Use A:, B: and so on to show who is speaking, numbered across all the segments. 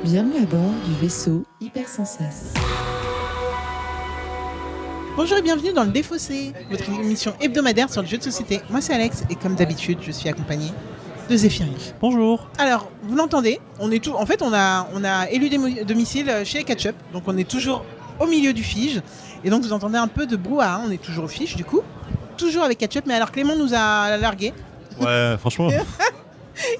A: Bienvenue à bord du vaisseau Hypersensas.
B: Bonjour et bienvenue dans le Défaussé, votre émission hebdomadaire sur le jeu de société. Moi c'est Alex et comme d'habitude je suis accompagné de Zéphirine.
C: Bonjour.
B: Alors vous l'entendez, on a élu des domiciles chez Ketchup, donc on est toujours au milieu du Fige et donc vous entendez un peu de brouhaha, on est toujours au Fige du coup, toujours avec Ketchup, mais alors Clément nous a largués.
C: Ouais, franchement.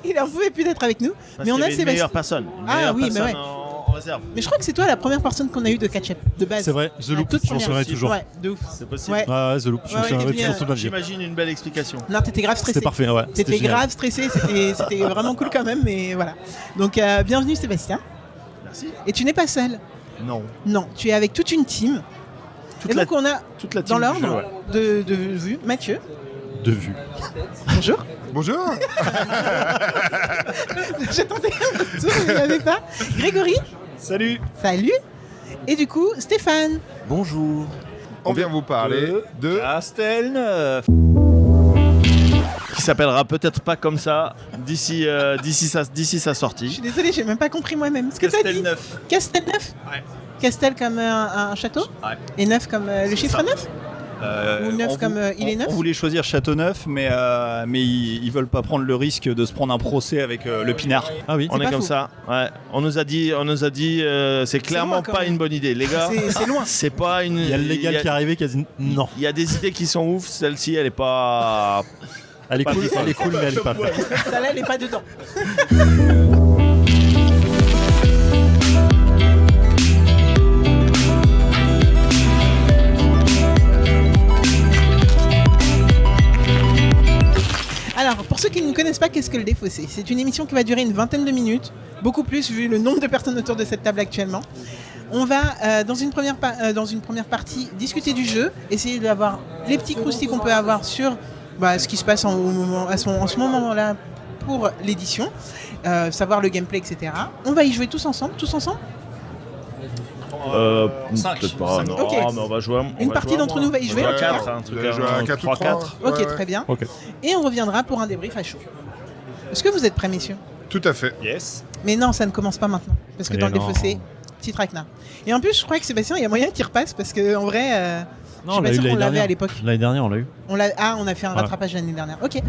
B: Il en pouvait plus d'être avec nous, mais on a Sébastien.
D: Meilleure personne. En réserve.
B: Mais je crois que c'est toi la première personne qu'on a eu de Ketchup de base.
C: C'est vrai, The Loop, je m'en souviendrai toujours.
B: Ouais, de ouf.
D: C'est possible.
B: Ouais.
C: Ouais, The Loop, je m'en souviendrai toujours toute ma vie.
D: J'imagine une belle explication.
B: Non, t'étais grave stressé.
C: C'était parfait, ouais.
B: T'étais
C: génial.
B: grave stressé, c'était vraiment cool quand même, mais voilà. Donc bienvenue Sébastien.
D: Merci.
B: Et tu n'es pas seul.
D: Non.
B: Non, tu es avec toute une team.
D: Toute
B: et donc on a,
D: toute la
B: dans
D: team du
B: l'ordre
D: jeu,
B: de vue, Mathieu.
C: De vue.
B: Bonjour.
E: Bonjour.
B: J'attendais un retour, mais il n'y avait pas. Grégory.
D: Salut.
B: Salut. Et du coup, Stéphane.
F: Bonjour.
E: On vient vous parler de
D: Castelneuf. Qui s'appellera peut-être pas comme ça d'ici sa
B: Je
D: sortie.
B: suis désolée, j'ai même pas compris moi-même. Ce que t'as dit.
D: Castelneuf.
B: Castelneuf.
D: Ouais.
B: Castel comme un château.
F: Ouais.
B: Et neuf comme le chiffre 9. Ou neuf comme il est neuf.
F: On voulait choisir Châteauneuf, mais ils veulent pas prendre le risque de se prendre un procès avec le Pinard.
C: Ah oui.
D: On est
B: pas
D: comme
B: faux.
D: ça. Ouais. On nous a dit c'est clairement
B: loin, quand
D: pas
B: même.
D: une bonne idée, les gars.
B: C'est loin.
D: C'est pas une.
C: Il y a le légal qui est arrivé qui a dit non.
D: Il y a des idées qui sont ouf. Celle-ci, elle est pas.
C: Elle est
D: Pas
C: cool,
D: difficile.
C: elle est cool, mais elle est pas faite.
B: Celle-là, elle est pas dedans. Alors, pour ceux qui ne connaissent pas, qu'est-ce que le Défaussé ? C'est une émission qui va durer une vingtaine de minutes, beaucoup plus vu le nombre de personnes autour de cette table actuellement. On va, dans une première partie, discuter du jeu, essayer d'avoir les petits croustilles qu'on peut avoir sur ce qui se passe en ce moment-là pour l'édition, savoir le gameplay, etc. On va y jouer tous ensemble.
D: Peut-être pas. Non,
B: Ok.
D: mais on va jouer.
B: Une partie d'entre nous va y jouer,
D: à
B: ok.
D: 4, un truc
E: Vous allez jouer à 4 ou 3.
D: 4.
B: Ok,
E: Ouais.
B: très bien.
C: Ok.
B: Et on reviendra pour un débrief à chaud. Est-ce que vous êtes prêts, messieurs ?
E: Tout à fait.
F: Yes.
B: Mais non, ça ne commence pas maintenant. Parce que
C: Mais
B: dans le
C: non.
B: Défaussé, petit traquenard. Et en plus, je crois que Sébastien, il y a moyen qu'il repasse parce qu'en vrai, je
C: Non,
B: suis
C: on
B: pas
C: l'a eu
B: sûr qu'on
C: l'année
B: l'avait à
C: dernière.
B: l'époque.
C: L'année dernière, on l'a eu.
B: On a fait un
C: Voilà.
B: rattrapage l'année dernière. Ok.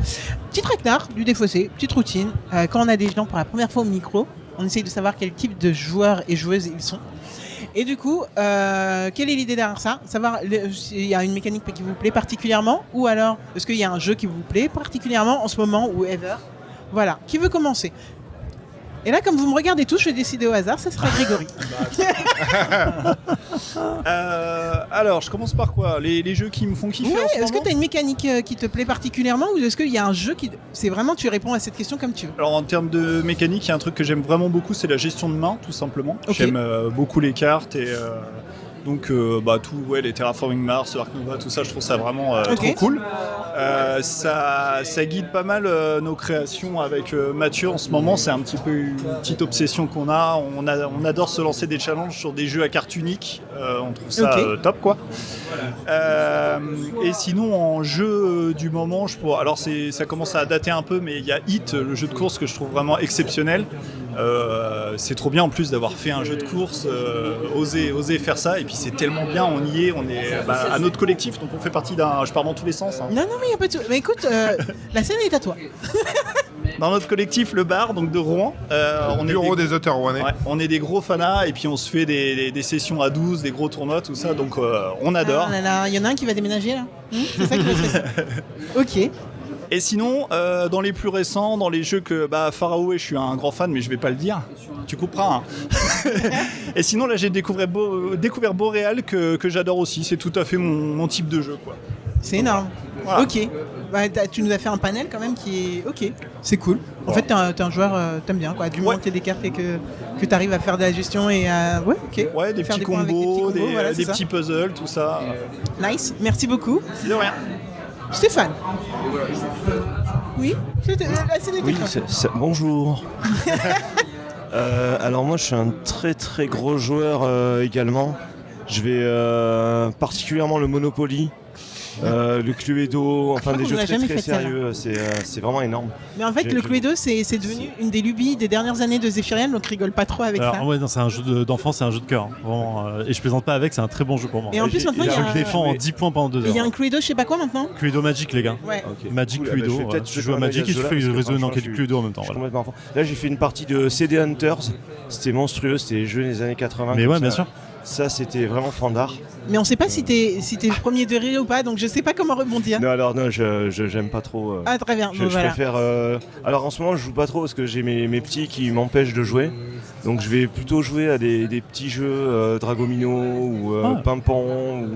B: Petit traquenard du Défaussé, petite routine. Quand on a des gens pour la première fois au micro, on essaye de savoir quel type de joueurs et joueuses ils sont. Et du coup, quelle est l'idée derrière ça ? Savoir s'il y a une mécanique qui vous plaît particulièrement, ou alors est-ce qu'il y a un jeu qui vous plaît particulièrement en ce moment ou ever ? Voilà. Qui veut commencer ? Et là, comme vous me regardez tous, je vais décider au hasard, ça sera Grégory.
F: Alors, je commence par quoi les jeux qui me font kiffer
B: Ouais,
F: en ce
B: est-ce que
F: moment
B: tu as une mécanique qui te plaît particulièrement, ou est-ce qu'il y a un jeu qui... C'est vraiment, tu réponds à cette question comme tu veux.
F: Alors en termes de mécanique, il y a un truc que j'aime vraiment beaucoup, c'est la gestion de main, tout simplement.
B: Ok.
F: J'aime beaucoup les cartes et donc les Terraforming Mars, Ark Nova, tout ça, je trouve ça vraiment
B: Ok.
F: trop cool. Ça guide pas mal nos créations avec Mathieu en ce moment. C'est un petit peu une petite obsession qu'on a. On adore se lancer des challenges sur des jeux à cartes uniques. On trouve ça
B: Ok.
F: top, quoi. Et sinon, en jeu du moment, alors ça commence à dater un peu, mais il y a Hit, le jeu de course que je trouve vraiment exceptionnel. C'est trop bien en plus d'avoir fait un jeu de course, oser faire ça, et puis c'est tellement bien, on y est, à notre collectif, donc on fait partie je pars dans tous les sens, hein.
B: Non, mais il n'y a pas de souci. Mais écoute, la scène est à toi.
F: Dans notre collectif, le bar, donc de Rouen, on
E: Bureau
F: est
E: des auteurs rouennais.
F: ouais, on est des gros fanats, et puis on se fait des sessions à 12, des gros tournois, tout ça, donc on adore.
B: Ah là là, il y en a un qui va déménager là. C'est ça qui va se passer. Ok.
F: Et sinon, dans les plus récents, dans les jeux que Faraway, je suis un grand fan, mais je vais pas le dire. Tu couperas. Hein. Et sinon, là, j'ai découvert Boréal que j'adore aussi. C'est tout à fait mon type de jeu, quoi.
B: C'est énorme.
F: Voilà.
B: Ok. Tu nous as fait un panel quand même qui est... Ok. C'est cool. En fait, t'es un joueur, t'aimes bien quoi. Du moment que t'as des cartes et que t'arrives à faire de la gestion et à... Ouais, ok.
F: Ouais, des
B: Faire
F: petits
B: points avec des petits
F: combos,
B: combos, voilà, c'est
F: des
B: ça.
F: petits puzzles, tout ça.
B: Nice. Merci beaucoup.
F: De rien.
B: Stéphane. Oui, la scène est
G: Oui,
B: à toi.
G: bonjour. Alors moi je suis un très très gros joueur également. Je vais particulièrement le Monopoly. le Cluedo, enfin
B: crois
G: des
B: qu'on
G: jeux
B: l'a
G: très
B: jamais
G: très
B: fait, celle-là.
G: sérieux. C'est vraiment énorme.
B: Mais en fait,
G: J'ai-
B: le
G: je-
B: Cluedo, c'est devenu une des lubies des dernières années de Zéphirienne, donc rigole pas trop avec ça.
C: Alors, ouais, non, c'est un jeu d'enfant, c'est un jeu de cœur. Hein, vraiment, et je plaisante pas avec, c'est un très bon jeu pour moi.
B: Et en plus, maintenant, il y
C: Je
B: a
C: le défends en 10 points pendant 2
B: il y a
C: heures.
B: un Cluedo, je sais pas quoi maintenant.
C: Cluedo Magic, les gars.
B: Ouais.
G: Ok.
C: Magic
G: Cool,
C: Cluedo.
G: je vais peut-être
C: Tu
G: jeter
C: joues à
G: un œil
C: Magic et
G: ce
C: tu
G: jeu-là,
C: fais
G: parce que
C: le réseau
G: franchement,
C: d'enquête du Cluedo en même temps.
G: Je suis
C: Voilà.
G: complètement à fond. Là, j'ai fait une partie de CD Hunters. C'était monstrueux, c'était les jeux des années 80.
C: Mais
G: comme
C: ouais,
G: ça.
C: bien sûr.
G: Ça, c'était vraiment fandard.
B: Mais on sait pas si t'es le premier degré ou pas, donc je sais pas comment rebondir.
G: Non, alors non, j'aime pas trop.
B: Ah, très bien.
G: Je
B: Bon, voilà.
G: préfère. Alors en ce moment, je joue pas trop parce que j'ai mes petits qui m'empêchent de jouer. Donc je vais plutôt jouer à des petits jeux Dragomino ou Pimpon.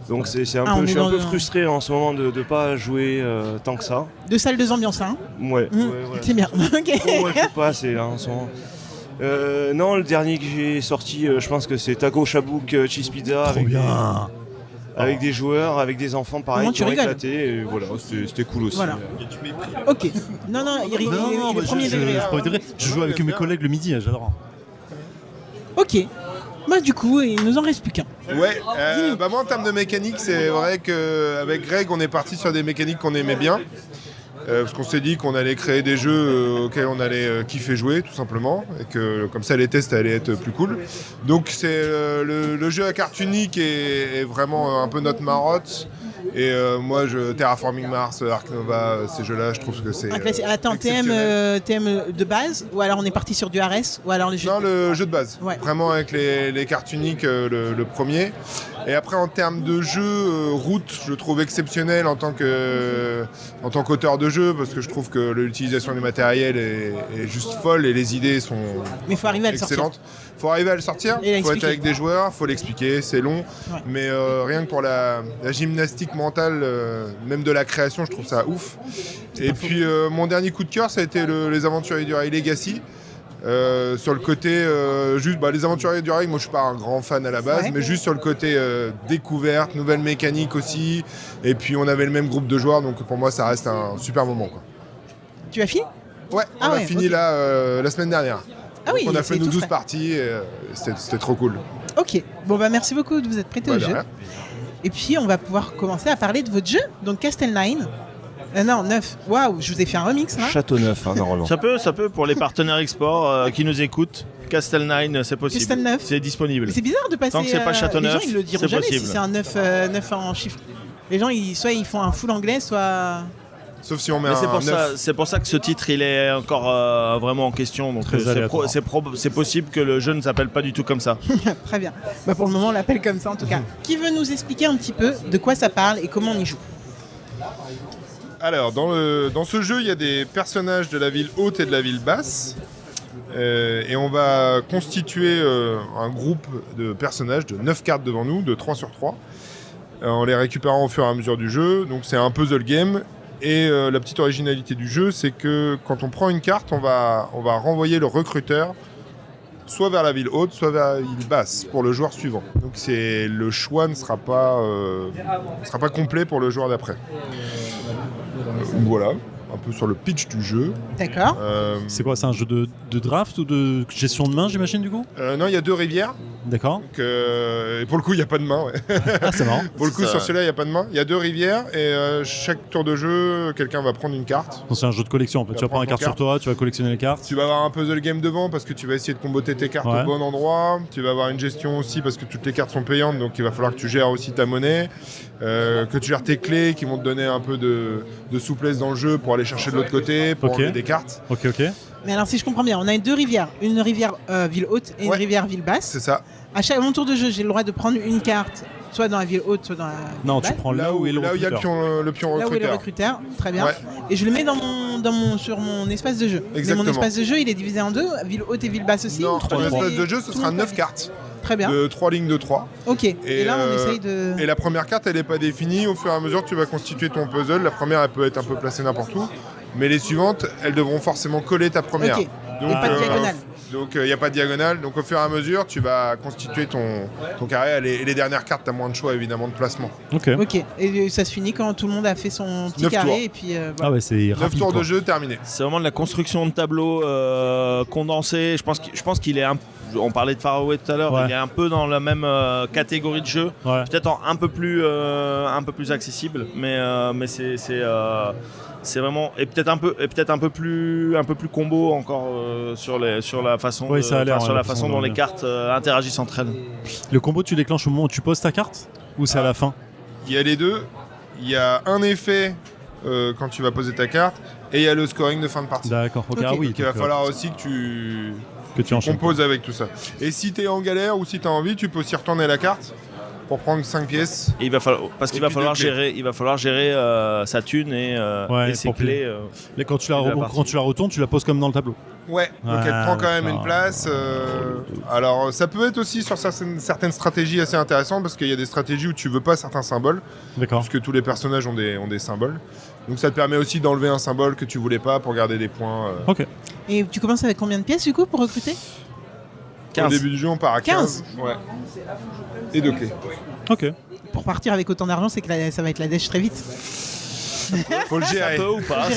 G: Donc c'est un
B: Ah, on
G: peu,
B: est
G: je suis un
B: dans
G: peu
B: le-
G: frustré en ce moment de ne pas jouer tant que ça.
B: 2 salles, 2 ambiances, hein.
G: Ouais,
B: Mmh,
G: ouais.
B: c'est bien. Ok.
G: Moi, je joue pas assez là en ce moment. Non, le dernier que j'ai sorti, je pense que c'est Taco Shabouk Cheese Pizza
C: Trop bien.
G: avec des joueurs, avec des enfants pareil
B: Comment
G: qui
B: tu
G: ont
B: rigoles.
G: éclaté. Et voilà, c'était cool aussi.
B: Voilà. Ok. Non, il est premier degré. hein.
C: Premier degré. Je joue avec mes collègues le midi, j'adore.
B: Ok. Bah, du coup, il nous en reste plus qu'un.
E: Ouais, bah moi en termes de mécanique, c'est vrai qu'avec Greg, on est parti sur des mécaniques qu'on aimait bien. Parce qu'on s'est dit qu'on allait créer des jeux auxquels on allait kiffer jouer, tout simplement. Et que comme ça, les tests allaient être plus cool. Donc c'est le jeu à carte unique est vraiment un peu notre marotte. Et moi, Terraforming Mars, Ark Nova, ces jeux-là, je trouve que c'est.
B: Attends,
E: exceptionnel.
B: TM de base, ou alors on est parti sur du Ares, ou alors les jeux.
E: Non, le jeu de base.
B: Ouais.
E: Vraiment avec les cartes uniques, le premier. Et après, en termes de jeu, route, je trouve exceptionnel en tant qu'auteur de jeu, parce que je trouve que l'utilisation du matériel est juste folle et les idées sont
B: Mais il faut arriver à le sortir.
E: excellentes. Faut arriver à le sortir,
B: Et à
E: faut être
B: expliquer.
E: avec des joueurs, faut l'expliquer, c'est long.
B: Ouais.
E: Mais rien que pour la gymnastique mentale, même de la création, je trouve ça ouf. Et puis mon dernier coup de cœur, ça a été les Aventuriers du Rail Legacy. Sur le côté les Aventuriers du Rail, moi je suis pas un grand fan à la base,
B: Ouais.
E: mais juste sur le côté découverte, nouvelle mécanique aussi, et puis on avait le même groupe de joueurs, donc pour moi ça reste un super moment quoi.
B: Tu as fini?
E: Ouais,
B: Ah
E: on a
B: ouais,
E: fini
B: ok.
E: là la semaine dernière.
B: Ah oui,
E: Donc on a
B: c'est
E: fait nous
B: tout
E: 12
B: frais.
E: parties, et c'était trop cool.
B: Ok. Bon, bah merci beaucoup de vous être prêté
E: Bah,
B: au
E: de
B: jeu.
E: rien.
B: Et puis, on va pouvoir commencer à parler de votre jeu, donc Castle 9. Non, 9. Waouh, je vous ai fait un remix là.
G: Château Neuf, normalement.
D: Ça peut pour les partenaires export qui nous écoutent. Castle 9, c'est possible.
B: Castle 9.
D: C'est disponible.
B: Mais c'est bizarre de passer.
D: Tant que c'est pas
B: les gens,
D: Châteauneuf,
B: ils le diront
D: c'est
B: jamais
D: possible.
B: si c'est un 9 en chiffres. Les gens, soit ils font un full anglais, soit.
E: Sauf si on met
D: Mais
E: un 9.
D: c'est pour ça que ce titre il est encore vraiment en question. Donc
C: Très aléatoire.
D: c'est possible que le jeu ne s'appelle pas du tout comme ça.
B: Très bien. Bah pour le moment, on l'appelle comme ça en tout cas. Qui veut nous expliquer un petit peu de quoi ça parle et comment on y joue?
E: Alors, dans ce jeu, il y a des personnages de la ville haute et de la ville basse. Et on va constituer un groupe de personnages de 9 cartes devant nous, de 3 sur 3, en les récupérant au fur et à mesure du jeu. Donc c'est un puzzle game. Et la petite originalité du jeu, c'est que quand on prend une carte, on va renvoyer le recruteur soit vers la ville haute, soit vers la ville basse pour le joueur suivant. Donc le choix ne sera pas complet pour le joueur d'après. Voilà, un peu sur le pitch du jeu.
B: D'accord.
C: C'est quoi? C'est un jeu de draft ou de gestion de main, j'imagine, du coup?
E: Non, il y a 2 rivières.
C: D'accord.
E: Donc, et pour le coup, il n'y a pas de main. Ouais.
C: Ah, c'est marrant.
E: Pour le coup,
D: Ça-
E: sur celui-là, il n'y a pas de main. Il y a 2 rivières et chaque tour de jeu, quelqu'un va prendre une carte.
C: Donc, c'est un jeu de collection. En fait. Tu vas prendre une carte sur toi, tu vas collectionner les cartes.
E: Tu vas avoir un puzzle game devant parce que tu vas essayer de comboter tes cartes
C: Ouais.
E: au bon endroit. Tu vas avoir une gestion aussi parce que toutes les cartes sont payantes, donc il va falloir que tu gères aussi ta monnaie, que tu gères tes clés qui vont te donner un peu de souplesse dans le jeu pour aller chercher de l'autre côté, pour
C: Ok.
E: enlever des cartes.
C: Ok.
B: Mais alors, si je comprends bien, on a 2 rivières. Une rivière ville haute et une
E: Ouais.
B: rivière ville basse.
E: C'est ça.
B: À mon tour de jeu, j'ai le droit de prendre une carte, soit dans la ville haute, soit dans la
C: Non,
B: ville
C: tu
B: basse.
C: prends là où est le
E: il y a le
C: recruteur.
E: pion
B: Là où est le
E: recruteur.
B: recruteur, très bien.
E: Ouais.
B: Et je le mets sur mon espace de jeu. Mais
E: Exactement.
B: mon espace de jeu, il est divisé en 2, ville haute et ville basse aussi.
E: Non,
B: ou
E: ton
B: trois
E: espace
B: et-
E: de jeu, ce
B: tout
E: sera
B: le monde
E: 9
B: peut-
E: cartes.
B: Très bien.
E: De 3 lignes de 3.
B: Ok. Et là, on essaye de.
E: Et la première carte, elle n'est pas définie. Au fur et à mesure, tu vas constituer ton puzzle. La première, elle peut être un peu placée n'importe où. Mais les suivantes, elles devront forcément coller ta première.
B: Ok. Et pas de diagonale.
E: Donc, il n'y a pas de diagonale. Donc, au fur et à mesure, tu vas constituer ton carré. Et les dernières cartes, tu as moins de choix, évidemment, de placement.
C: Ok.
B: Ok. Et ça se finit quand tout le monde a fait son petit
E: 9
B: carré.
E: tours.
B: Et puis, voilà.
C: Ah ouais, c'est
E: 9
C: rapide.
E: tours
C: quoi.
E: de jeu, terminé.
D: C'est vraiment de la construction de tableaux condensés. Je pense qu'il est on parlait de Far Away tout à l'heure,
C: Ouais.
D: il est un peu dans la même catégorie de jeu,
C: Ouais.
D: peut-être un peu plus accessible, mais c'est vraiment peut-être un peu plus combo encore sur la façon
C: Ouais, ça a l'air,
D: sur
C: ouais,
D: la façon dont les cartes interagissent entre elles.
C: Le combo, tu déclenches au moment où tu poses ta carte ou c'est à la fin?
E: Il y a les deux. Il y a un effet quand tu vas poser ta carte et il y a le scoring de fin de partie.
C: D'accord, ok,
B: Ok.
C: ah oui.
E: Donc il va
C: donc,
E: falloir aussi que tu
C: enchaînes.
E: composes avec tout ça. Et si tu es en galère ou si tu as envie, tu peux aussi retourner la carte pour prendre 5 pièces.
D: Et il va falloir gérer sa thune et ses
C: pour
D: clés.
C: Mais quand tu la
D: la partie.
C: quand tu la retournes, tu la poses comme dans le tableau.
E: Ouais, donc elle
C: Ah,
E: prend quand même
C: d'accord.
E: une place. Alors ça peut être aussi sur certaines stratégies assez intéressantes parce qu'il y a des stratégies où tu veux pas certains symboles,
C: D'accord.
E: puisque tous les personnages ont des symboles. Donc ça te permet aussi d'enlever un symbole que tu voulais pas pour garder des points.
C: Ok.
B: Et tu commences avec combien de pièces du coup pour recruter?
E: Au
D: 15.
E: début du jeu, on part à 15.
B: 15.
E: Ouais. Et 2 clés.
C: Ok.
B: Pour partir avec autant d'argent, c'est que ça va être la dèche très vite.
E: Faut le
D: Un
E: gérer.
D: peu ou pas,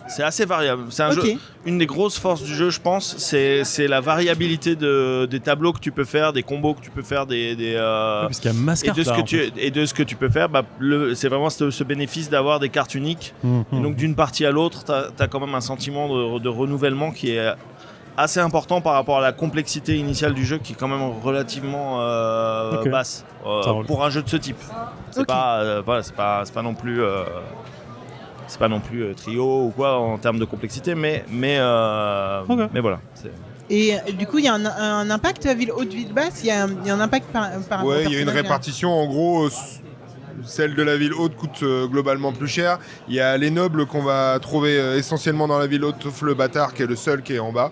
D: c'est assez variable. C'est un
B: Ok.
D: jeu. Une des grosses forces du jeu, je pense, c'est la variabilité des tableaux que tu peux faire, des combos que tu peux faire,
C: Parce qu'il y a masse
D: et
C: carte là, en fait.
D: de ce que tu peux faire. C'est vraiment ce bénéfice d'avoir des cartes uniques. Et donc d'une partie à l'autre, tu as quand même un sentiment de renouvellement qui est assez important par rapport à la complexité initiale du jeu qui est quand même relativement
C: Ok.
D: basse
C: Ça roule.
D: pour un jeu de ce type. C'est
B: Ok.
D: c'est pas non plus trio ou quoi en termes de complexité, mais
C: Ok.
D: voilà.
B: Et du coup, il y a un impact ville haute, ville basse. Il y a un impact par rapport
E: Ouais,
B: au
E: il y a une
B: personnage,
E: répartition. En gros, celle de la ville haute coûte globalement plus cher. Il y a les nobles qu'on va trouver essentiellement dans la ville haute, sauf le bâtard qui est le seul qui est en bas.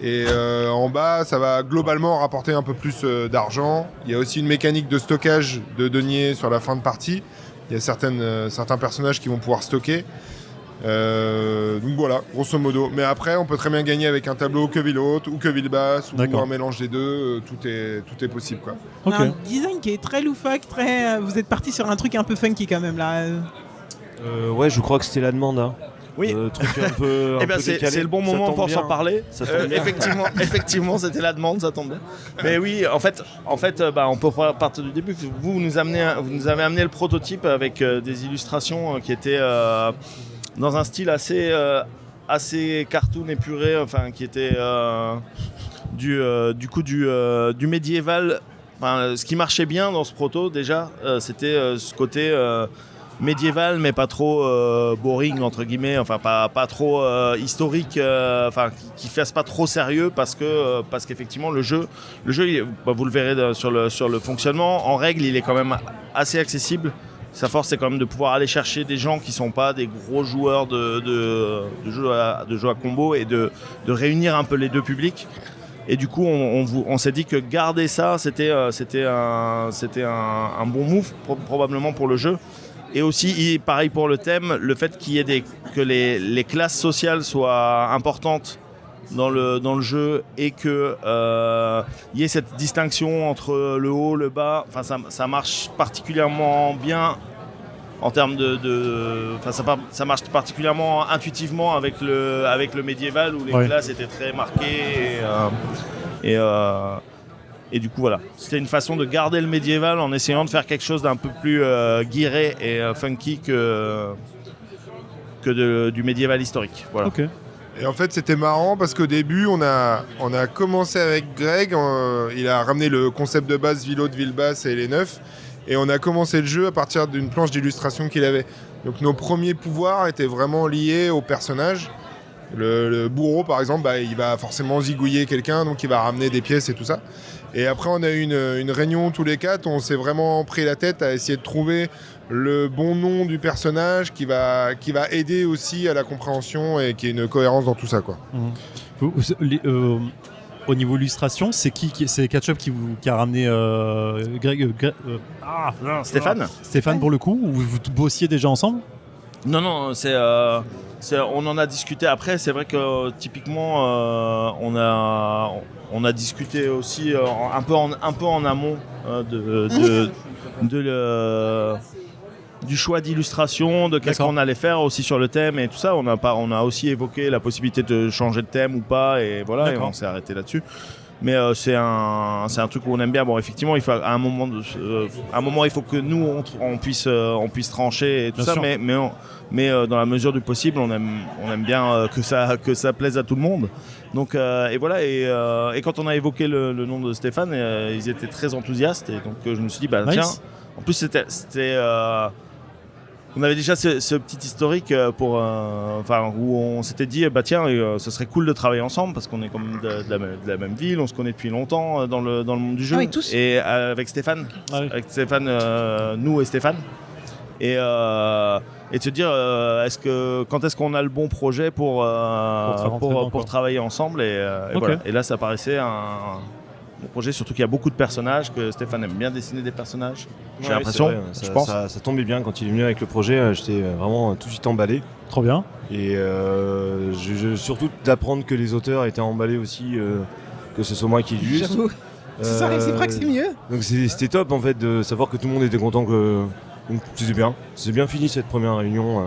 E: Et en bas, ça va globalement rapporter un peu plus d'argent. Il y a aussi une mécanique de stockage de deniers sur la fin de partie. Il y a certains personnages qui vont pouvoir stocker. Donc voilà, grosso modo. Mais après, on peut très bien gagner avec un tableau que ville haute ou que ville basse ou
C: D'accord.
E: un mélange des deux. Tout est possible, quoi.
B: On a
C: Ok.
B: un design qui est très loufoque, vous êtes parti sur un truc un peu funky quand même là.
G: Ouais, je crois que c'était la demande. Hein.
D: Oui.
G: Truc un peu.
D: Eh ben, c'est le bon
G: Ça
D: moment
G: tombe
D: pour
G: bien.
D: s'en parler.
G: Ça tombe bien.
D: Effectivement, c'était la demande, ça tombe bien. Mais oui, en fait, on peut partir du début. Vous nous avez amené le prototype avec des illustrations qui étaient dans un style assez cartoon épuré, enfin qui était du médiéval. Enfin, ce qui marchait bien dans ce proto déjà, c'était ce côté médiéval mais pas trop boring entre guillemets, enfin pas trop historique, enfin qui fasse pas trop sérieux parce qu'effectivement le jeu vous le verrez sur le fonctionnement en règle, il est quand même assez accessible. Sa force c'est quand même de pouvoir aller chercher des gens qui sont pas des gros joueurs de jeux à combo et de réunir un peu les deux publics. Et du coup, on s'est dit que garder ça, c'était un bon move probablement pour le jeu. Et aussi, pareil pour le thème, le fait qu'il y ait que les classes sociales soient importantes dans le jeu et que y ait cette distinction entre le haut, le bas. Enfin, ça marche particulièrement bien en termes ça marche particulièrement intuitivement avec le médiéval où les classes étaient très marquées et du coup voilà, c'était une façon de garder le médiéval en essayant de faire quelque chose d'un peu plus guiré et funky que du médiéval historique. Voilà.
C: Ok.
E: Et en fait, c'était marrant parce qu'au début, on a commencé avec Greg. Il a ramené le concept de base ville haute, ville basse et les neufs. Et on a commencé le jeu à partir d'une planche d'illustration qu'il avait. Donc nos premiers pouvoirs étaient vraiment liés au personnage. Le bourreau, par exemple, il va forcément zigouiller quelqu'un, donc il va ramener des pièces et tout ça. Et après, on a eu une réunion tous les quatre. On s'est vraiment pris la tête à essayer de trouver le bon nom du personnage qui va aider aussi à la compréhension et qui ait une cohérence dans tout ça, quoi.
C: Au niveau illustration, c'est c'est Ketchup qui a ramené Greg,
D: Stéphane
C: Stéphane pour le coup, ou vous bossiez déjà ensemble?
D: Non, on en a discuté après. C'est vrai que typiquement, on a discuté aussi un peu en amont du choix d'illustration, de qu'est-ce qu'on allait faire aussi sur le thème et tout ça. On a aussi évoqué la possibilité de changer de thème ou pas, et voilà, et on s'est arrêté là-dessus. Mais c'est un truc où on aime bien. Bon, effectivement, il faut à un moment, il faut que nous on puisse trancher et tout
C: Bien
D: ça.
C: sûr.
D: Mais dans la mesure du possible, on aime bien que ça plaise à tout le monde. Donc et voilà. Et quand on a évoqué le nom de Stéphane, ils étaient très enthousiastes. Et donc je me suis dit,
C: Nice.
D: tiens. En plus, c'était on avait déjà ce petit historique où on s'était dit ce serait cool de travailler ensemble parce qu'on est comme de la même ville, on se connaît depuis longtemps dans le monde du jeu.
B: Ah oui, tous.
D: Et avec Stéphane, nous et Stéphane. Et de se dire quand est-ce qu'on a le bon projet pour travailler ensemble et
C: Ok.
D: voilà. Et là ça paraissait un bon projet, surtout qu'il y a beaucoup de personnages, que Stéphane aime bien dessiner des personnages. J'ai
G: Ouais,
D: l'impression,
G: c'est vrai,
D: je pense.
G: Ça tombait bien quand il est venu avec le projet, j'étais vraiment tout de suite emballé.
C: Trop bien.
G: Et surtout d'apprendre que les auteurs étaient emballés aussi, que ce soit moi qui l'illustre.
B: J'avoue. C'est réciproque, c'est mieux.
G: Donc c'était top en fait de savoir que tout le monde était content donc c'était bien. C'est bien fini cette première réunion,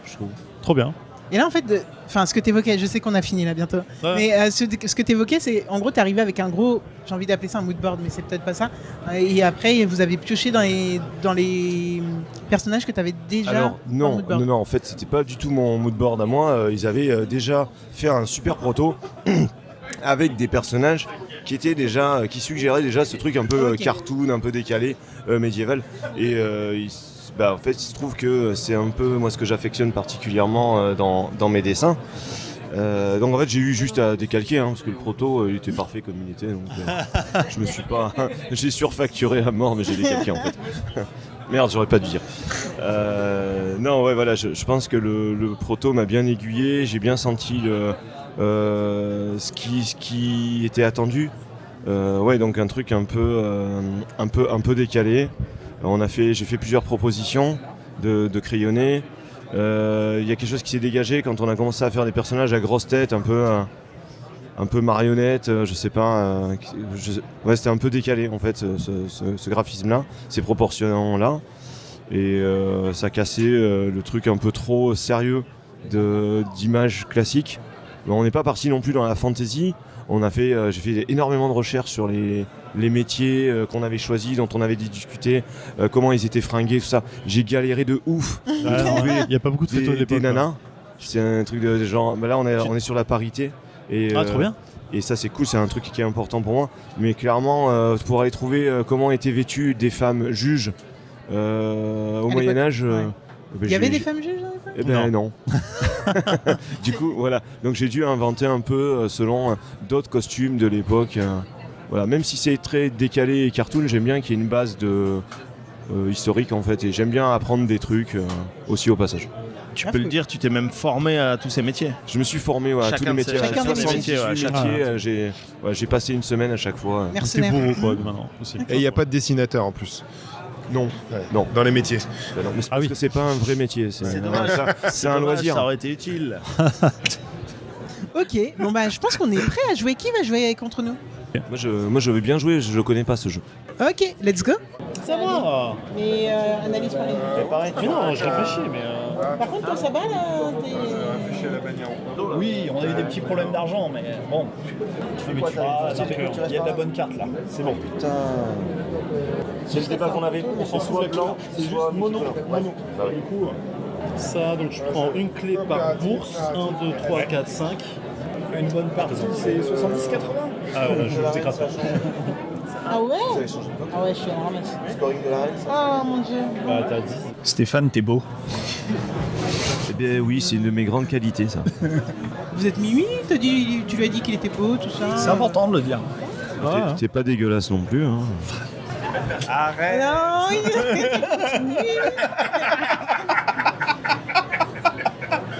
G: je trouve.
C: Trop bien.
B: Et là, en fait, ce que tu évoquais, je sais qu'on a fini là bientôt,
C: Ouais.
B: mais ce que tu évoquais, c'est en gros, tu es arrivé avec un gros, j'ai envie d'appeler ça un moodboard, mais c'est peut-être pas ça. Et après, vous avez pioché dans les personnages que tu avais déjà.
G: Alors
B: dans le moodboard.
G: non, en fait c'était pas du tout mon moodboard à moi. Ils avaient déjà fait un super proto avec des personnages qui suggéraient déjà ce truc un peu
B: Ok.
G: cartoon, un peu décalé, médiéval. Et en fait il se trouve que c'est un peu moi ce que j'affectionne particulièrement dans mes dessins. Donc en fait j'ai eu juste à décalquer parce que le proto il était parfait comme il était, donc je me suis pas j'ai surfacturé à mort, mais j'ai décalqué en fait. Merde, j'aurais pas dû dire. Non, ouais, voilà, je pense que le proto m'a bien aiguillé, j'ai bien senti ce qui était attendu. Ouais, donc un truc un peu décalé. J'ai fait plusieurs propositions de crayonner. Il y a quelque chose qui s'est dégagé quand on a commencé à faire des personnages à grosse tête, un peu marionnette, je sais pas. Ouais, c'était un peu décalé en fait, ce graphisme-là, ces proportions-là. Et ça cassait le truc un peu trop sérieux d'images classiques. Mais on n'est pas parti non plus dans la fantasy. J'ai fait énormément de recherches sur les métiers qu'on avait choisis, dont on avait discuté, comment ils étaient fringués, tout ça. J'ai galéré de ouf de trouver
C: Il n'y a pas beaucoup de photos de
G: des
C: l'époque.
G: nanas. C'est un truc de genre. Là, on est sur la parité. Et,
C: Trop bien.
G: et ça, c'est cool, c'est un truc qui est important pour moi. Mais clairement, pour aller trouver comment étaient vêtues des femmes juges au Moyen-Âge.
B: Ouais. Il y avait des femmes juges dans les femmes ?
G: Eh ben non. Du coup, voilà. Donc j'ai dû inventer un peu selon d'autres costumes de l'époque. Voilà. Même si c'est très décalé et cartoon, j'aime bien qu'il y ait une base historique en fait. Et j'aime bien apprendre des trucs aussi au passage.
D: Tu peux le dire, tu t'es même formé à tous ces métiers.
G: Je me suis formé à tous les métiers.
B: chacun des
G: 78
B: métiers,
G: j'ai passé une semaine à chaque fois.
C: T'es
B: Mercenaires.
C: bourreau quoi maintenant aussi.
E: Et il n'y a pas de dessinateur en plus.
G: Non.
E: Ouais.
G: Non.
E: Dans les métiers.
G: Non, mais c'est
C: Ah
G: parce
C: oui.
G: que c'est pas un vrai métier.
D: C'est dommage.
G: C'est un loisir.
D: Ça aurait été utile.
B: Ok, bon bah je pense qu'on est prêt à jouer. Qui va jouer contre nous ?
G: Moi je veux bien jouer, je connais pas ce jeu.
B: Ok, let's go.
C: Ça va.
B: Mais analyse par les
C: Mais non, je réfléchis, mais.
B: Par contre, toi ça va là
F: Oui, on a eu des petits problèmes d'argent, mais bon. Il y a de la bonne carte là.
G: C'est bon. Putain. C'était pas qu'on avait. C'est soit blanc, c'est soit mono.
C: Du coup, ça, donc je prends une clé par bourse. 1, 2, 3, 4, 5.
F: Une bonne partie, c'est 70-80.
C: Ah, je vous écrase pas.
B: Ah ouais Ah ouais, je suis à la ramasse.
G: Scoring de la reine.
B: Oh mon dieu.
C: Bah, t'as 10.
F: Stéphane, t'es beau.
G: Eh bien oui, c'est une de mes grandes qualités ça.
B: Vous êtes Mimi ? Tu lui as dit qu'il était beau, tout ça.
F: C'est important de le dire.
G: T'es pas dégueulasse non plus. Hein.
B: Non,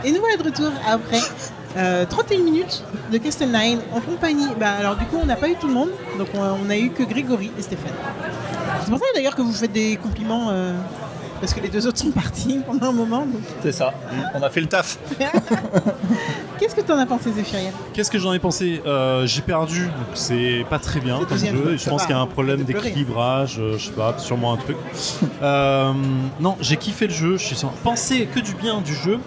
B: Et nous voilà de retour après 31 minutes de Castle 9 en compagnie. Alors du coup on n'a pas eu tout le monde, donc on a eu que Grégory et Stéphane. C'est pour ça d'ailleurs que vous faites des compliments parce que les deux autres sont partis pendant un moment. Donc.
F: C'est ça. On a fait le taf.
B: Qu'est-ce que t'en as pensé, Zéphiriel ?
C: Qu'est-ce que j'en ai pensé ? J'ai perdu, donc c'est pas très bien comme
B: deuxième
C: jeu.
B: fois,
C: Et je
B: ça
C: pense
B: va.
C: qu'il y a un problème
B: De pleurer.
C: d'équilibrage, je sais pas, sûrement un truc. Non, j'ai kiffé le jeu, pensé que du bien du jeu.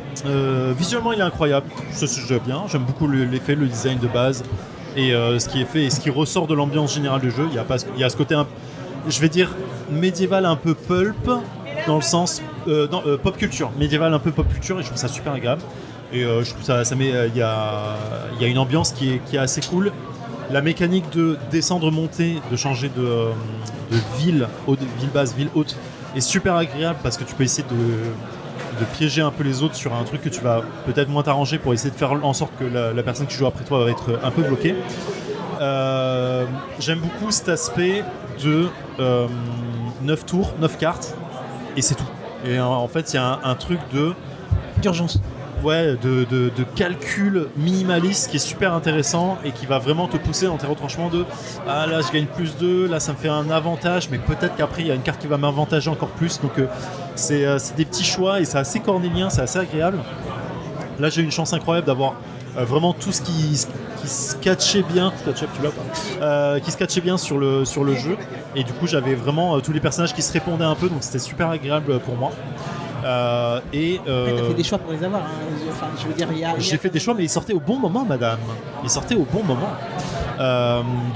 C: Visuellement, il est incroyable, ça se joue bien. J'aime beaucoup l'effet, le design de base. Et ce qui est fait et ce qui ressort de l'ambiance générale du jeu, il y a ce côté, je vais dire, médiéval un peu pulp, dans le sens pop culture. Médiéval un peu pop culture, et je trouve ça super agréable. Et je trouve ça met, il y a une ambiance qui est assez cool. La mécanique de descendre, monter, de changer de ville basse, ville haute, est super agréable parce que tu peux essayer de piéger un peu les autres sur un truc que tu vas peut-être moins t'arranger pour essayer de faire en sorte que la personne qui joue après toi va être un peu bloquée. J'aime beaucoup cet aspect de 9 tours, 9 cartes, et c'est tout. Et en fait, il y a un truc
B: d'urgence.
C: Ouais, de calcul minimaliste qui est super intéressant et qui va vraiment te pousser dans tes retranchements de ah là je gagne plus 2, là ça me fait un avantage, mais peut-être qu'après il y a une carte qui va m'avantager encore plus. Donc c'est des petits choix et c'est assez cornélien, c'est assez agréable. Là j'ai eu une chance incroyable d'avoir vraiment tout ce qui se catchait bien, qui se catchait bien sur le jeu, et du coup j'avais vraiment tous les personnages qui se répondaient un peu, donc c'était super agréable pour moi.
B: T'as fait des choix pour les avoir. Hein. Enfin, je veux dire,
C: j'ai fait des choix, mais ils sortaient au bon moment, madame. Ils sortaient au bon moment.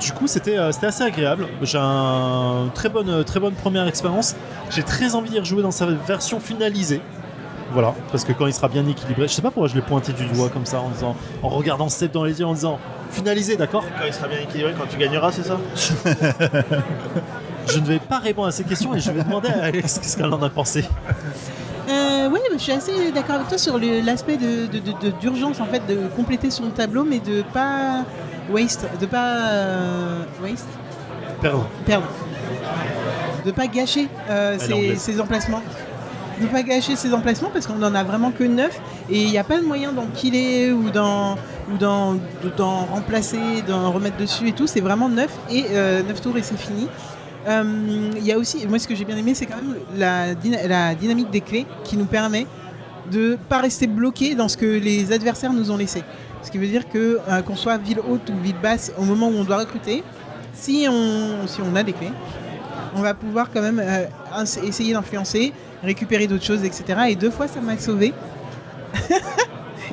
C: Du coup, c'était assez agréable. J'ai une très bonne première expérience. J'ai très envie d'y rejouer dans sa version finalisée. Voilà, parce que quand il sera bien équilibré, je sais pas pourquoi je l'ai pointé du doigt comme ça en regardant Step dans les yeux en disant finalisé, d'accord ?
D: Quand il sera bien équilibré, quand tu gagneras, c'est ça ?
C: Je ne vais pas répondre à ces questions et je vais demander à Alex ce qu'elle en a pensé.
B: Oui, je suis assez d'accord avec toi sur l'aspect d'urgence en fait, de compléter son tableau, mais de pas waste,
C: Perdre.
B: De pas gâcher ses emplacements. De pas gâcher ses emplacements parce qu'on en a vraiment que 9 et il n'y a pas de moyen d'en killer ou d'en remplacer, d'en remettre dessus et tout. C'est vraiment 9 et 9 tours et c'est fini. Il y a aussi, moi ce que j'ai bien aimé, c'est quand même la dynamique des clés qui nous permet de pas rester bloqué dans ce que les adversaires nous ont laissé. Ce qui veut dire que qu'on soit ville haute ou ville basse, au moment où on doit recruter, si on a des clés, on va pouvoir quand même essayer d'influencer, récupérer d'autres choses, etc. Et 2 fois ça m'a sauvé.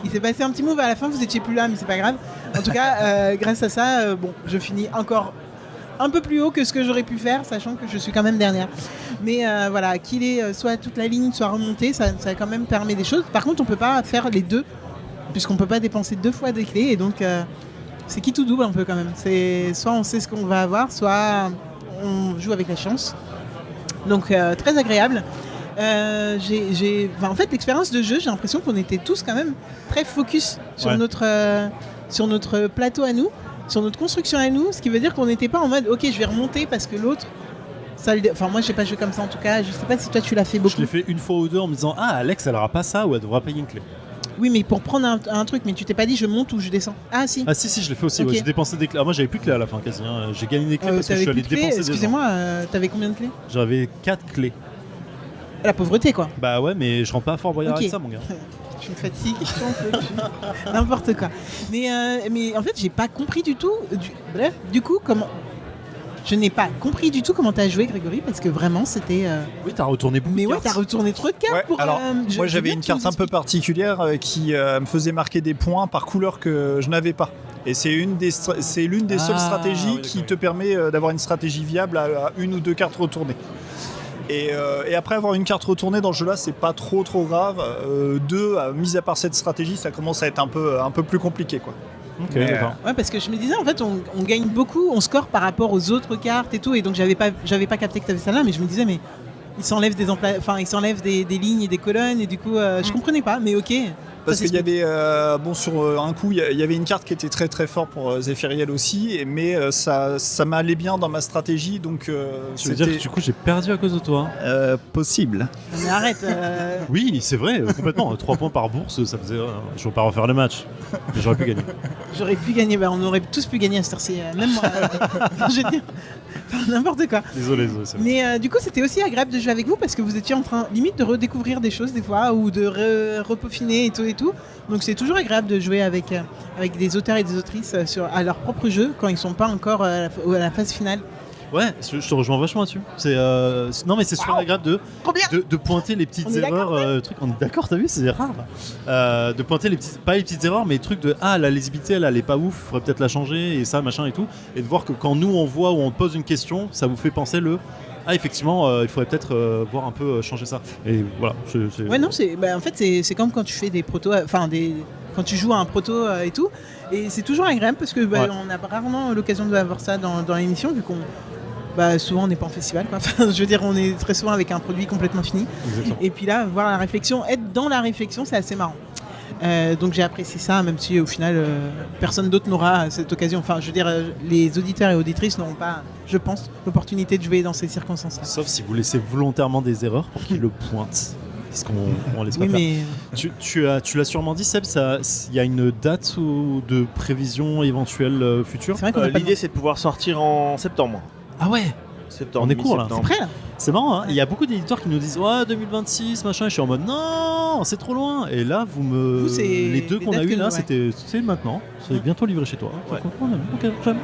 B: Il s'est passé un petit move à la fin, vous étiez plus là, mais c'est pas grave. En tout cas, grâce à ça, je finis encore un peu plus haut que ce que j'aurais pu faire, sachant que je suis quand même dernière. Mais voilà, qu'il ait soit toute la ligne, soit remonté, ça quand même permet des choses. Par contre, on peut pas faire les deux, puisqu'on peut pas dépenser 2 fois des clés, et donc c'est qui tout double un peu quand même. C'est soit on sait ce qu'on va avoir, soit on joue avec la chance. Donc très agréable. En fait, l'expérience de jeu, j'ai l'impression qu'on était tous quand même très focus sur notre plateau à nous, sur notre construction à nous, ce qui veut dire qu'on n'était pas en mode ok je vais remonter parce que l'autre enfin moi j'ai pas joué comme ça en tout cas, je sais pas si toi tu l'as fait beaucoup.
C: Je l'ai fait une fois ou deux en me disant ah Alex elle aura pas ça ou elle devra payer une clé.
B: Oui mais pour prendre un truc, mais tu t'es pas dit je monte ou je descends. Ah si
C: je l'ai fait aussi,
B: okay.
C: J'ai dépensé des clés. Ah, moi j'avais plus de clés à la fin quasi, hein. J'ai gagné des clés parce que je suis allé dépenser des
B: excusez-moi, t'avais combien de clés?
C: J'avais 4 clés.
B: La pauvreté quoi.
C: Bah ouais mais je rentre pas à Fort Boyard avec ça mon gars.
B: Je me fatigue, n'importe quoi. Mais en fait, j'ai pas compris du tout. Du coup, je n'ai pas compris du tout comment t'as joué, Grégory, parce que vraiment, c'était.
C: Oui, t'as retourné beaucoup de cartes.
B: Mais ouais, t'as retourné trop de cartes.
F: Ouais,
B: pour.
F: Alors, moi, j'avais une carte un peu particulière qui me faisait marquer des points par couleur que je n'avais pas. Et c'est l'une des seules stratégies qui te permet d'avoir une stratégie viable à 1 ou 2 cartes retournées. Et après avoir une carte retournée dans ce jeu-là, c'est pas trop grave. 2, mis à part cette stratégie, ça commence à être un peu plus compliqué, quoi.
C: Ok, d'accord.
B: Ouais, parce que je me disais, en fait, on gagne beaucoup, on score par rapport aux autres cartes et tout, et donc j'avais pas capté que t'avais ça là, mais je me disais, mais ils s'enlèvent des lignes et des colonnes, et du coup, je comprenais pas, mais ok.
F: Parce qu'il y avait, sur un coup, il y avait une carte qui était très très forte pour Zephyriel aussi, mais ça m'allait bien dans ma stratégie, donc
C: Tu veux dire que du coup j'ai perdu à cause de toi?
F: Possible.
B: Mais arrête.
C: Oui, c'est vrai, complètement. 3 points par bourse, ça faisait. Je ne vais pas refaire le match, mais j'aurais pu gagner.
B: J'aurais pu gagner, on aurait tous pu gagner à cette heure-ci, même moi. Je veux dire, n'importe quoi.
C: Désolé, c'est vrai.
B: Mais du coup, c'était aussi agréable de jouer avec vous parce que vous étiez en train, limite, de redécouvrir des choses des fois ou de repeaufiner et tout. Donc c'est toujours agréable de jouer avec des auteurs et des autrices à leur propre jeu quand ils ne sont pas encore à la phase finale.
C: Ouais, je te rejoins vachement là-dessus. Non, mais c'est super agréable
B: Trop bien.
C: de pointer les petites
B: On est
C: erreurs. On est d'accord, t'as vu, c'est rare. De pointer pas les petites erreurs, mais les trucs de la lisibilité, elle est pas ouf, faudrait peut-être la changer, et ça, machin et tout. Et de voir que quand nous on voit ou on pose une question, ça vous fait penser effectivement, il faudrait peut-être voir un peu changer ça. Et voilà.
B: Ouais, non, en fait, c'est comme quand tu fais des protos, quand tu joues à un proto et tout. Et c'est toujours agréable parce que on a rarement l'occasion d'avoir ça dans l'émission, vu qu'on. Souvent on n'est pas en festival quoi. Je veux dire, on est très souvent avec un produit complètement fini.
C: Exactement.
B: Et puis là, voir la réflexion, être dans la réflexion, c'est assez marrant. Donc j'ai apprécié ça, même si au final personne d'autre n'aura cette occasion. Enfin, je veux dire, les auditeurs et auditrices n'auront pas, je pense, l'opportunité de jouer dans ces circonstances-là.
C: Sauf si vous laissez volontairement des erreurs pour qu'ils le pointent. Parce qu'on laisse pas faire.
B: Mais
C: Tu l'as sûrement dit, Seb, il y a une date de prévision éventuelle future.
B: c'est vrai qu'on a pas
D: L'idée, c'est de pouvoir sortir en septembre.
C: Ah ouais.
D: Septembre,
C: On est court, là.
B: C'est prêt là.
C: C'est marrant, hein. Il y a beaucoup d'éditeurs qui nous disent 2026, machin, et je suis en mode non, c'est trop loin. Et là,
B: Vous, c'est
C: les deux
B: les
C: qu'on a
B: dates
C: eu
B: que
C: là,
B: nous,
C: c'est maintenant. C'est bientôt livré chez toi.
D: Ouais.
C: Ok, j'aime.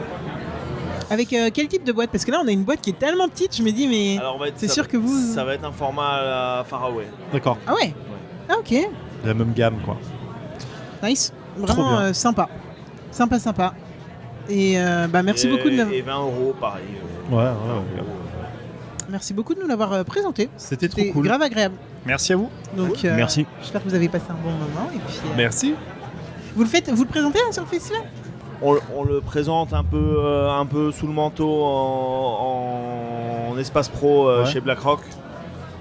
B: Avec quel type de boîte? Parce que là on a une boîte qui est tellement petite, je me dis mais
D: Alors,
B: c'est sûr que vous.
D: Ça va être un format à la Faraway.
C: D'accord.
B: Ah ouais. Ah ok.
C: La même gamme, quoi.
B: Nice.
C: Trop
B: Vraiment
C: bien.
B: sympa. Sympa. Et merci beaucoup de
D: Et 20 € pareil.
C: Ouais.
B: merci beaucoup de nous l'avoir présenté.
C: C'était trop
B: C'était
C: cool.
B: grave agréable.
F: Merci à vous.
B: Donc
G: Merci.
B: j'espère que vous avez passé un bon moment et puis
E: Merci.
B: vous le présentez là, sur le festival?
D: On le présente un peu sous le manteau en espace pro
C: Ouais.
D: chez BlackRock.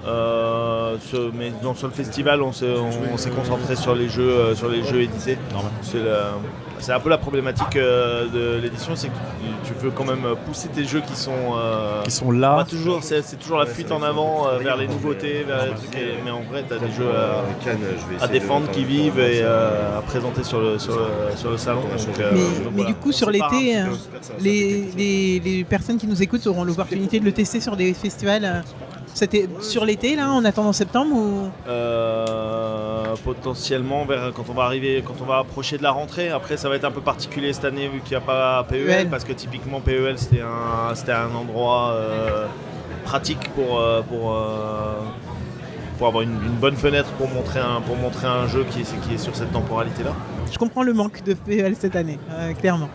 D: Mais sur le festival, on s'est concentré sur les jeux édités.
C: Normal.
D: C'est un peu la problématique de l'édition, c'est que tu veux quand même pousser tes jeux qui sont
C: là.
D: c'est toujours la fuite en avant vers les nouveautés, vers les trucs. Mais en vrai, tu as des jeux à défendre qui vivent et à présenter sur le salon.
B: Mais du coup, sur l'été, les personnes qui nous écoutent auront l'opportunité de le tester sur des festivals. C'était sur l'été, là, en attendant septembre ou...
D: Potentiellement quand on va approcher de la rentrée. Après, ça va être un peu particulier cette année vu qu'il n'y a pas PEL, parce que typiquement PEL c'était un endroit pratique pour avoir une bonne fenêtre pour montrer un jeu qui est sur cette temporalité-là.
B: Je comprends le manque de PEL cette année, clairement.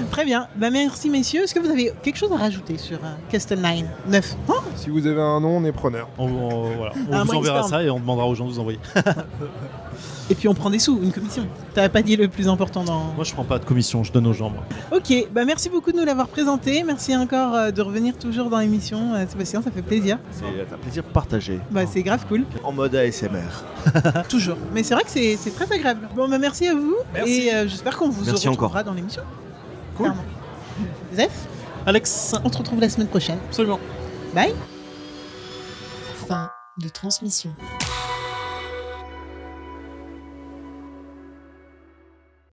B: Très bien. Merci messieurs. Est-ce que vous avez quelque chose à rajouter sur Castle 9 Oh
E: Si vous avez un nom, on est preneur.
C: On
B: Un
C: vous enverra
B: brainstorm.
C: ça et on demandera aux gens de vous envoyer.
B: Et puis on prend des sous, une commission. T'avais pas dit le plus important dans...
C: Moi, je prends pas de commission, je donne aux gens, moi.
B: Ok, merci beaucoup de nous l'avoir présenté. Merci encore de revenir toujours dans l'émission, Sébastien, ça fait plaisir.
D: C'est un plaisir partagé.
B: C'est grave cool,
D: En mode ASMR.
B: toujours. Mais c'est vrai que c'est très agréable. Merci à vous.
F: Merci.
B: Et j'espère qu'on vous
G: Merci
B: retrouvera dans l'émission.
C: Cool.
B: Clairement. Zef,
C: Alex,
B: on se retrouve la semaine prochaine.
C: absolument.
B: Bye.
A: Fin de transmission.